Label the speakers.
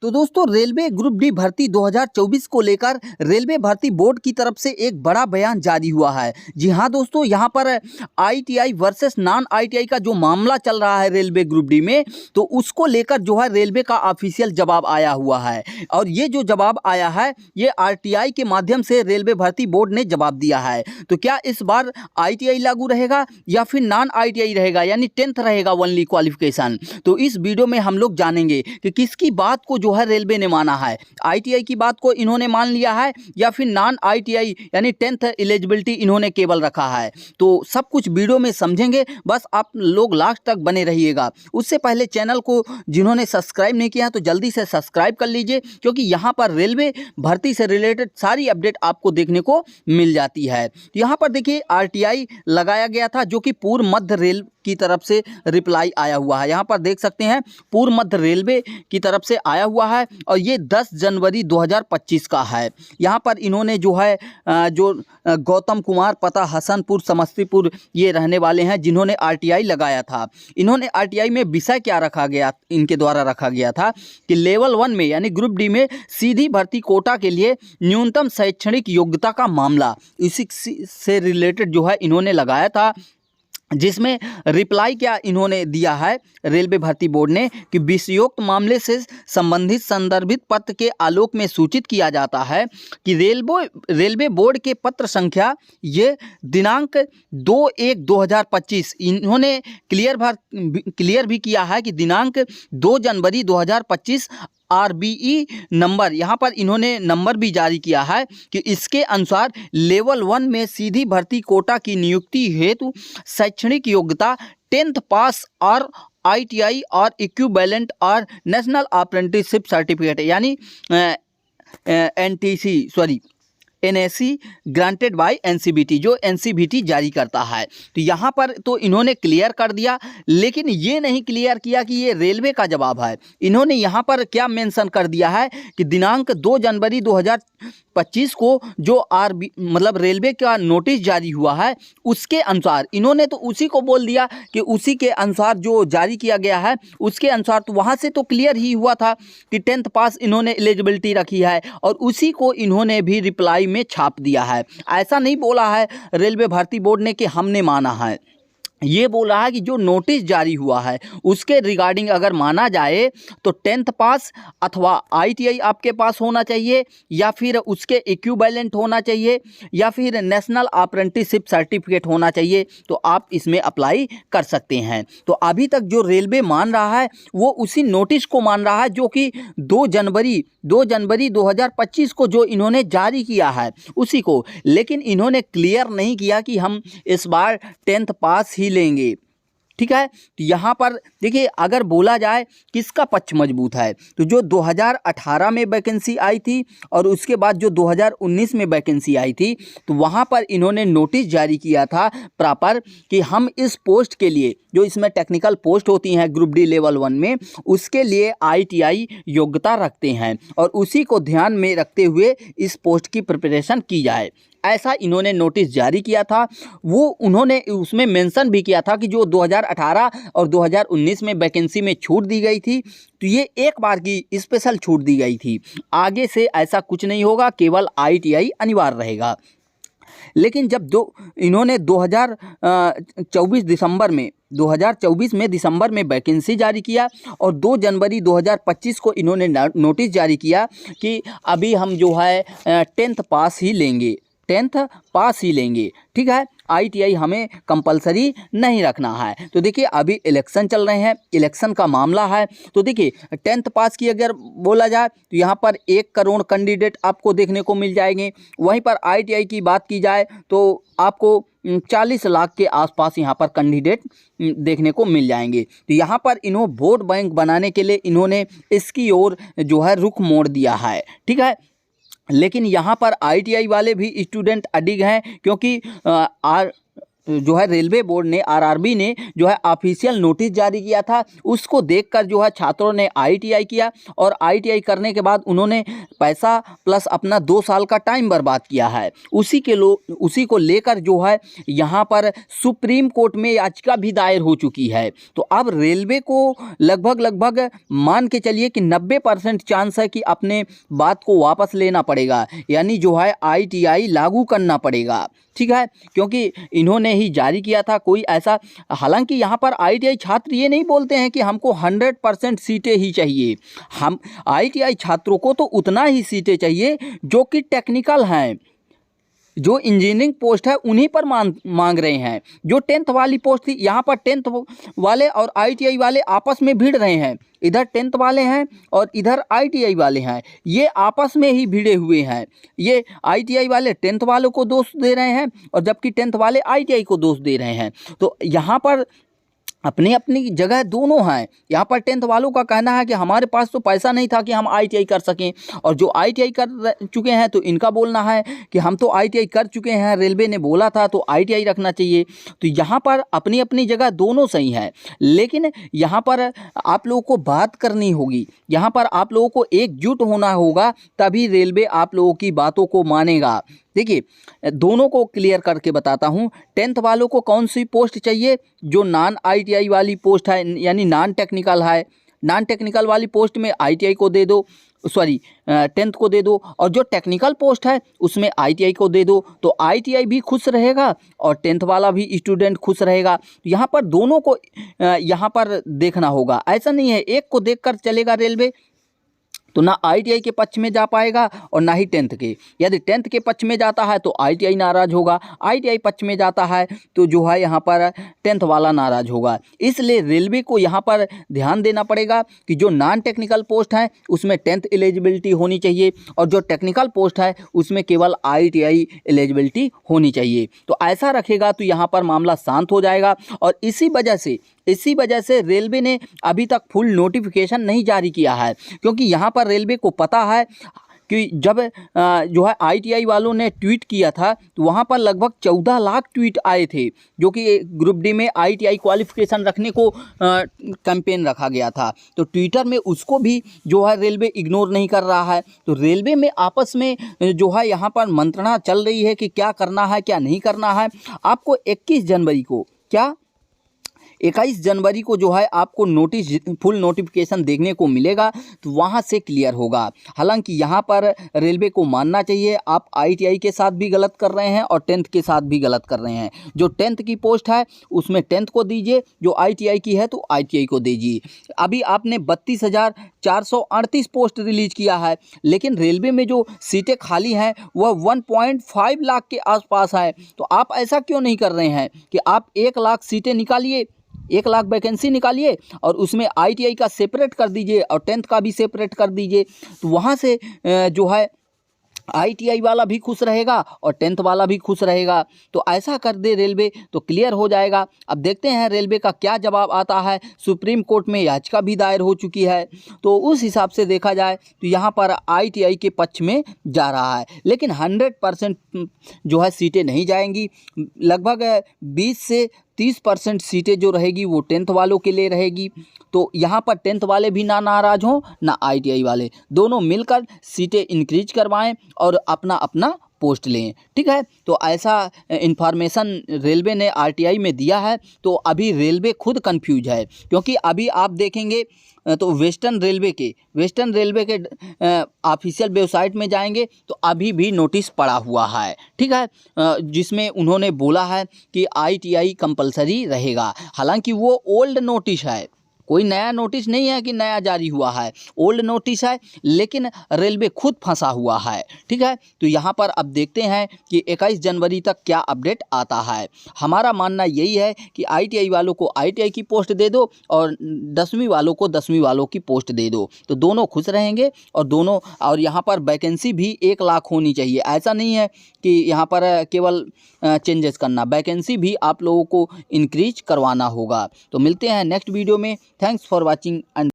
Speaker 1: तो दोस्तों railway group D भर्ती 2024 को लेकर रेलवे भर्ती बोर्ड की तरफ से एक बड़ा बयान जारी हुआ है। जी हाँ दोस्तों, यहाँ पर आईटीआई वर्सेस नॉन आईटीआई का जो मामला चल रहा है रेलवे ग्रुप डी में, तो उसको लेकर जो है रेलवे का ऑफिशियल जवाब आया हुआ है। और ये जो जवाब आया है ये आरटीआई के माध्यम से रेलवे भर्ती बोर्ड ने जवाब दिया है। तो क्या इस बार आईटीआई लागू रहेगा या फिर नॉन आईटीआई रहेगा, यानी 10th रहेगा ओनली क्वालिफिकेशन। तो इस वीडियो में हम लोग जानेंगे कि किसकी बात को जो है रेलवे ने माना है, आईटीआई की बात को इन्होंने मान लिया है या फिर नॉन आईटीआई यानी 10th एलिजिबिलिटी इन्होंने केवल रखा है। तो सब कुछ वीडियो में समझेंगे, बस आप लोग लास्ट तक बने रहिएगा। उससे पहले चैनल को जिन्होंने सब्सक्राइब नहीं किया तो जल्दी से सब्सक्राइब कर लीजिए, क्योंकि यहाँ पर रेलवे भर्ती से रिलेटेड सारी अपडेट आपको देखने को मिल जाती है। यहाँ पर देखिए आरटीआई लगाया गया था, जो कि पूर्व मध्य रेल की तरफ से रिप्लाई आया हुआ है। यहाँ पर देख सकते हैं पूर्व मध्य रेलवे की तरफ से आया हुआ है और ये 10 जनवरी 2025 का है। यहाँ पर इन्होंने जो है गौतम कुमार पता हसनपुर समस्तीपुर ये रहने वाले हैं जिन्होंने आरटीआई लगाया था। इन्होंने आरटीआई में विषय क्या रखा गया, इनके द्वारा रखा गया था कि लेवल 1 में यानी ग्रुप डी में सीधी भर्ती कोटा के लिए न्यूनतम शैक्षणिक योग्यता का मामला, इसी से रिलेटेड जो है इन्होंने लगाया था। जिसमें रिप्लाई क्या इन्होंने दिया है रेलवे भर्ती बोर्ड ने कि विषयोक्त मामले से संबंधित संदर्भित पत्र के आलोक में सूचित किया जाता है कि रेलवे बोर्ड के पत्र संख्या ये दिनांक 2/1/2025 इन्होंने क्लियर भी किया है कि दिनांक 2 जनवरी 2025 आरबीई नंबर, यहाँ पर इन्होंने नंबर भी जारी किया है कि इसके अनुसार लेवल 1 में सीधी भर्ती कोटा की नियुक्ति हेतु शैक्षणिक योग्यता 10th पास और आईटीआई और इक्विवेलेंट और नेशनल अप्रेंटिसशिप सर्टिफिकेट यानी एनएससी ग्रांटेड बाय एनसीबीटी, जो एनसीबीटी जारी करता है। तो यहाँ पर तो इन्होंने क्लियर कर दिया, लेकिन ये नहीं क्लियर किया कि ये रेलवे का जवाब है। इन्होंने यहाँ पर क्या मेंशन कर दिया है कि दिनांक 2 जनवरी 2025 को जो मतलब रेलवे का नोटिस जारी हुआ है उसके अनुसार, इन्होंने तो उसी को बोल दिया कि उसी के अनुसार जो जारी किया गया है उसके अनुसार, तो वहाँ से तो क्लियर ही हुआ था कि 10th पास इन्होंने एलिजिबिलिटी रखी है और उसी को इन्होंने भी रिप्लाई में छाप दिया है। ऐसा नहीं बोला है रेलवे भर्ती बोर्ड ने कि हमने माना है, ये बोला है कि जो नोटिस जारी हुआ है उसके रिगार्डिंग अगर माना जाए तो 10th पास अथवा आईटीआई आपके पास होना चाहिए या फिर उसके इक्विवेलेंट होना चाहिए या फिर नेशनल अप्रेंटिसशिप सर्टिफिकेट होना चाहिए, तो आप इसमें अप्लाई कर सकते हैं। तो अभी तक जो रेलवे मान रहा है वो उसी नोटिस को मान रहा है जो कि 2 जनवरी 2025 को जो इन्होंने जारी किया है उसी को, लेकिन इन्होंने क्लियर नहीं किया कि हम इस बार 10th पास ही लेंगे। ठीक है, तो यहाँ पर देखिए अगर बोला जाए किसका पक्ष मजबूत है, तो जो 2018 में वैकेंसी आई थी और उसके बाद जो 2019 में वैकेंसी आई थी, तो वहाँ पर इन्होंने नोटिस जारी किया था प्रॉपर कि हम इस पोस्ट के लिए, जो इसमें टेक्निकल पोस्ट होती हैं ग्रुप डी लेवल 1 में, उसके लिए आईटीआई योग्यता रखते हैं और उसी को ध्यान में रखते हुए इस पोस्ट की प्रिपरेशन की जाए, ऐसा इन्होंने नोटिस जारी किया था। वो उन्होंने उसमें मेंशन भी किया था कि जो 2018 और 2019 में वैकेंसी में छूट दी गई थी, तो ये एक बार की स्पेशल छूट दी गई थी, आगे से ऐसा कुछ नहीं होगा, केवल आईटीआई अनिवार्य रहेगा। लेकिन जब इन्होंने 2024 दिसंबर में वैकेंसी जारी किया और 2 जनवरी 2025 को इन्होंने नोटिस जारी किया कि अभी हम जो है 10th पास ही लेंगे, 10th पास ही लेंगे। ठीक है, आईटीआई हमें कंपलसरी नहीं रखना है। तो देखिए अभी इलेक्शन चल रहे हैं, इलेक्शन का मामला है, तो देखिए 10th पास की अगर बोला जाए तो यहाँ पर 1 करोड़ कैंडिडेट आपको देखने को मिल जाएंगे। वहीं पर आईटीआई की बात की जाए तो आपको 40 लाख के आसपास यहाँ पर कैंडिडेट देखने को मिल जाएंगे। तो यहाँ पर इन्होंने वोट बैंक बनाने के लिए इन्होंने इसकी ओर जो है रुख मोड़ दिया है। ठीक है, लेकिन यहाँ पर आईटीआई वाले भी स्टूडेंट अडिग हैं, क्योंकि जो है रेलवे बोर्ड ने आरआरबी ने जो है ऑफिशियल नोटिस जारी किया था, उसको देखकर जो है छात्रों ने आईटीआई किया और आईटीआई करने के बाद उन्होंने पैसा प्लस अपना 2 साल का टाइम बर्बाद किया है। उसी को लेकर जो है यहाँ पर सुप्रीम कोर्ट में याचिका भी दायर हो चुकी है। तो अब रेलवे को लगभग मान के चलिए कि 90% चांस है कि अपने बात को वापस लेना पड़ेगा, यानी जो है आईटीआई लागू करना पड़ेगा। ठीक है, क्योंकि इन्होंने ही जारी किया था कोई ऐसा, हालांकि यहाँ पर आईटीआई छात्र ये नहीं बोलते हैं कि हमको 100% सीटें ही चाहिए। हम आईटीआई छात्रों को तो उतना ही सीटें चाहिए जो कि टेक्निकल हैं, जो इंजीनियरिंग पोस्ट है उन्हीं पर मांग रहे हैं। जो 10th वाली पोस्ट थी, यहाँ पर 10th वाले और आईटीआई वाले आपस में भिड़ रहे हैं। इधर 10th वाले हैं और इधर आईटीआई वाले हैं, ये आपस में ही भिड़े हुए हैं। ये आईटीआई वाले 10th वालों को दोष दे रहे हैं और जबकि 10th वाले आईटीआई को दोष दे रहे हैं। तो यहाँ पर अपनी अपनी जगह दोनों हैं। यहाँ पर 10th वालों का कहना है कि हमारे पास तो पैसा नहीं था कि हम आईटीआई कर सकें, और जो आईटीआई कर चुके हैं तो इनका बोलना है कि हम तो आईटीआई कर चुके हैं, रेलवे ने बोला था तो आईटीआई रखना चाहिए। तो यहाँ पर अपनी अपनी जगह दोनों सही हैं, लेकिन यहाँ पर आप लोगों को बात करनी होगी, यहाँ पर आप लोगों को एकजुट होना होगा, तभी रेलवे आप लोगों की बातों को मानेगा। देखिए, दोनों को क्लियर करके बताता हूँ। 10th वालों को कौन सी पोस्ट चाहिए? जो नॉन आईटीआई वाली पोस्ट है, यानी नॉन टेक्निकल है। नॉन टेक्निकल वाली पोस्ट में आईटीआई को दे दो, 10th को दे दो, और जो टेक्निकल पोस्ट है उसमें आईटीआई को दे दो। तो आईटीआई भी खुश रहेगा और 10th वाला भी स्टूडेंट खुश रहेगा। यहाँ पर दोनों को यहाँ पर देखना होगा। ऐसा नहीं है एक को देखकर चलेगा रेलवे, तो ना आईटीआई के पक्ष में जा पाएगा और ना ही 10th के। यदि 10th के पक्ष में जाता है तो आईटीआई नाराज़ होगा, आईटीआई पक्ष में जाता है तो जो है यहाँ पर 10th वाला नाराज़ होगा। इसलिए रेलवे को यहाँ पर ध्यान देना पड़ेगा कि जो नॉन टेक्निकल पोस्ट है उसमें 10th एलिजिबिलिटी होनी चाहिए और जो टेक्निकल पोस्ट है उसमें केवल आईटीआई एलिजिबिलिटी होनी चाहिए। तो ऐसा रखेगा तो यहाँ पर मामला शांत हो जाएगा। और इसी वजह से रेलवे ने अभी तक फुल नोटिफिकेशन नहीं जारी किया है, क्योंकि यहाँ पर रेलवे को पता है कि जब जो है आईटीआई वालों ने ट्वीट किया था तो वहाँ पर लगभग 14 लाख ट्वीट आए थे, जो कि ग्रुप डी में आईटीआई क्वालिफिकेशन रखने को कैंपेन रखा गया था। तो ट्विटर में उसको भी जो है रेलवे इग्नोर नहीं कर रहा है। तो रेलवे में आपस में जो है यहाँ पर मंत्रणा चल रही है कि क्या करना है क्या नहीं करना है। आपको 21 जनवरी को जो है आपको नोटिस फुल नोटिफिकेशन देखने को मिलेगा, तो वहाँ से क्लियर होगा। हालांकि यहाँ पर रेलवे को मानना चाहिए आप आईटीआई के साथ भी गलत कर रहे हैं और 10th के साथ भी गलत कर रहे हैं। जो 10th की पोस्ट है उसमें 10th को दीजिए, जो आईटीआई की है तो आईटीआई को दीजिए। अभी आपने 32,438 पोस्ट रिलीज किया है, लेकिन रेलवे में जो सीटें खाली हैं वह 1.5 लाख के आसपास है। तो आप ऐसा क्यों नहीं कर रहे हैं कि आप 1 लाख सीटें निकालिए, 1 लाख वैकेंसी निकालिए और उसमें आईटीआई का सेपरेट कर दीजिए और 10th का भी सेपरेट कर दीजिए। तो वहाँ से जो है आईटीआई वाला भी खुश रहेगा और 10th वाला भी खुश रहेगा। तो ऐसा कर दे रेलवे तो क्लियर हो जाएगा। अब देखते हैं रेलवे का क्या जवाब आता है। सुप्रीम कोर्ट में याचिका भी दायर हो चुकी है, तो उस हिसाब से देखा जाए तो यहाँ पर आईटीआई के पक्ष में जा रहा है, लेकिन 100% जो है सीटें नहीं जाएंगी। लगभग 20 से 30% सीटें जो रहेगी वो 10th वालों के लिए रहेगी। तो यहाँ पर 10th वाले भी ना नाराज़ हों ना आईटीआई वाले, दोनों मिलकर सीटें इंक्रीज करवाएं और अपना अपना पोस्ट लें। ठीक है, तो ऐसा इन्फॉर्मेशन रेलवे ने आरटीआई में दिया है। तो अभी रेलवे खुद कंफ्यूज है, क्योंकि अभी आप देखेंगे तो वेस्टर्न रेलवे के ऑफिशियल वेबसाइट में जाएंगे तो अभी भी नोटिस पड़ा हुआ है। ठीक है, जिसमें उन्होंने बोला है कि आईटीआई कंपलसरी रहेगा। हालांकि वो ओल्ड नोटिस है, कोई नया नोटिस नहीं है कि नया जारी हुआ है, ओल्ड नोटिस है, लेकिन रेलवे खुद फंसा हुआ है। ठीक है, तो यहाँ पर अब देखते हैं कि 21 जनवरी तक क्या अपडेट आता है। हमारा मानना यही है कि आईटीआई वालों को आईटीआई की पोस्ट दे दो और 10वीं वालों को 10वीं वालों की पोस्ट दे दो, तो दोनों खुश रहेंगे। और यहाँ पर वैकेंसी भी 1 लाख होनी चाहिए। ऐसा नहीं है कि यहाँ पर केवल चेंजेस करना, वैकेंसी भी आप लोगों को इंक्रीज करवाना होगा। तो मिलते हैं नेक्स्ट वीडियो में। Thanks for watching and